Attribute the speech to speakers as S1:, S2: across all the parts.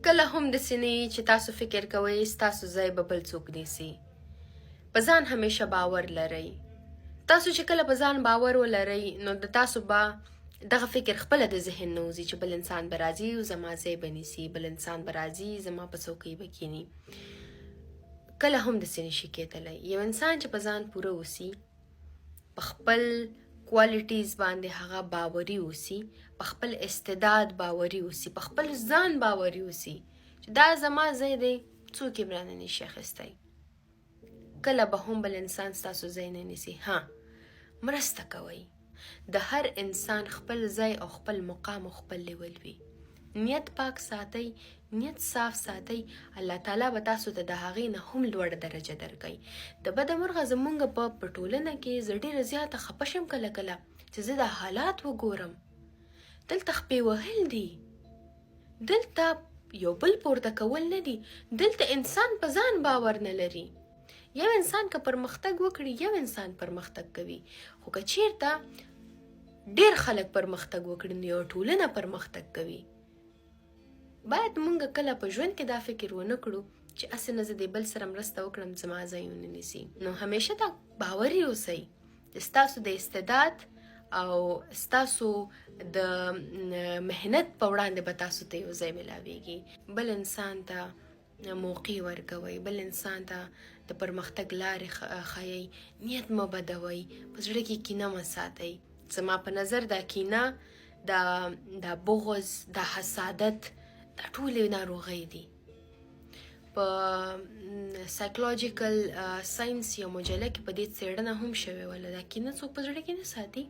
S1: کله هم داسې نه وي چې تاسو فکر کوئ ستاسو ځای به بل څوک نیسي. په ځان همیشه باور لرئ. تاسو چې کله په ځان باور ولرئ نو د تاسو به دغه فکر خپله د ذهن نه وځي چې بل انسان به راځي او زما ځای به نیسي، بل انسان به راځي زما په څوکۍ به کیني. کله هم داسې نشي کېدلی. یو انسان چې په ځان پوره اوسي، په خپل کوالټیز باندې هغه باوري اوسي، په خپل استعداد باوري اوسي، په خپل ځان باوري اوسي چې دا زما ځای دی، څوک یې رانه نشي اخیستی. کله به هم بل انسان ستاسو ځای نه نیسي. ها، مرسته کوئ. د هر انسان خپل ځای او خپل مقام او خپل لیول وي. نیت پاک ساتئ، نیت صاف ساتئ، الله تعالی به تاسو ته د هغې نه هم لوړ درجه درکوي. د بده مرغه زمونږ په ټولنه کې زه ډېره زیاته خفه شم کله کله چې زه دا حالات وګورم. دلته خپې وهل دي، دلته یو بل پورته کول نه دي، دلته انسان په ځان باور نه لري. یو انسان که پرمختګ وکړي، یو انسان پرمختګ کوي، خو که چیرته ډېر خلک پرمختګ وکړي نو یو ټولنه پرمختګ کوي. باید مونږ کله په ژوند کې دا فکر ونه کړو چې هسې نه زه د بل سره مرسته وکړم زما ځای ونه نیسي. نو همیشه دا باوري اوسئ چې ستاسو د استعداد او ستاسو د مهنت په وړاندې به تاسو ته یو ځای میلاویږي. بل انسان ته موقع ورکوئ، بل انسان ته د پرمختګ لارې ښایئ، نیت مه بدوئ، په زړه کې کینه مه ساتئ. زما په نظر دا کینه، دا بغض، دا حسادت، دا ټولې ناروغۍ دي. په سایکولوژیکل ساینس یو مجله کې په دې څېړنه هم شوې وله. دا کینه څوک په زړه کې نه ساتي.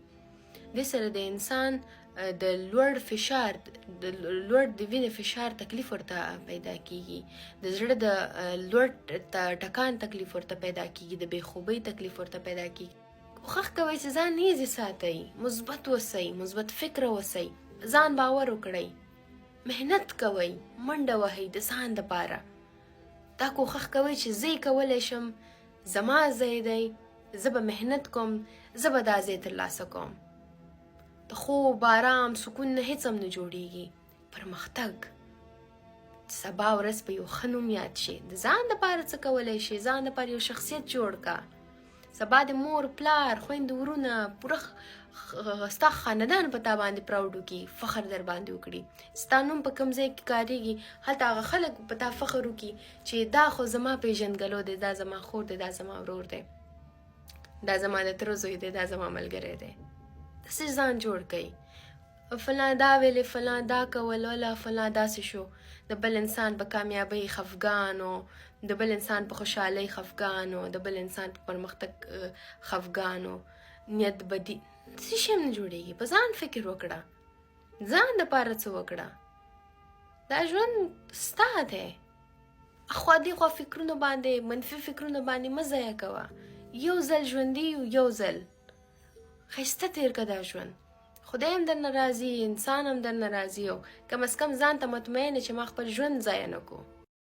S1: دې سره د انسان د لوړ فشار، د لوړ د وینې فشار تکلیف ورته پیدا کیږي، د زړه د لوړ ټکان تکلیف ورته پیدا کیږي، د بې خوبۍ تکلیف ورته پیدا کیږي. کوښښ کوئ چې ځان نیزې ساتئ، مثبت اوسئ، مثبت فکره اوسئ، ځان باور وکړئ، محنت کوئ، منډه وهئ د ځان دپاره. دا کوښښ کوئ چې زه یې کولی شم، زما ځای دی، زه به محنت کوم، زه به دا ځای ترلاسه کوم. د خوب، آرام، سکون نه هیڅ هم نه جوړیږي. پرمختګ سبا ورځ په یو ښه نوم یاد شي. د ځان دپاره څه کولی شي؟ ځان دپاره یو شخصیت جوړ که. سبا د مور، پلار، خویندو، ورونه پوره ستا خاندان په تا باندې پراوډ وکړي، فخر در باندې وکړي. ستا نوم په کوم ځای کې کارېږي هلته هغه خلک په تا فخر وکړي چې دا خو زما پیژندګلو دی، دا زما خور دی، دا زما ورور دی، دا زما د تره زوی دی، دا زما ملګری دی. داسې ځان جوړ کړئ. فلان دا ویلې، فلان دا کول، ولا فلان داسې شو. د بل انسان په کامیابۍ خفګان و، د بل انسان په خوشحالۍ خفګان و، د بل انسان په پرمختګ خفګان و، نیت بدي، داسې شی هم نه جوړېږي. په ځان فکر وکړه، ځان دپاره څه وکړه. دا ژوند ستا دی. اخوا دېخوا فکرونو باندې، منفي فکرونو باندې مه ضایع کوه. یو ځل ژوندي یو، یو ځل ښایسته تېر که دا ژوند. خدای هم درنه راضي، انسان هم درنه راضي، او کم از کم ځان ته مطمئن چې ما خپل ژوند ضایع نه کړو.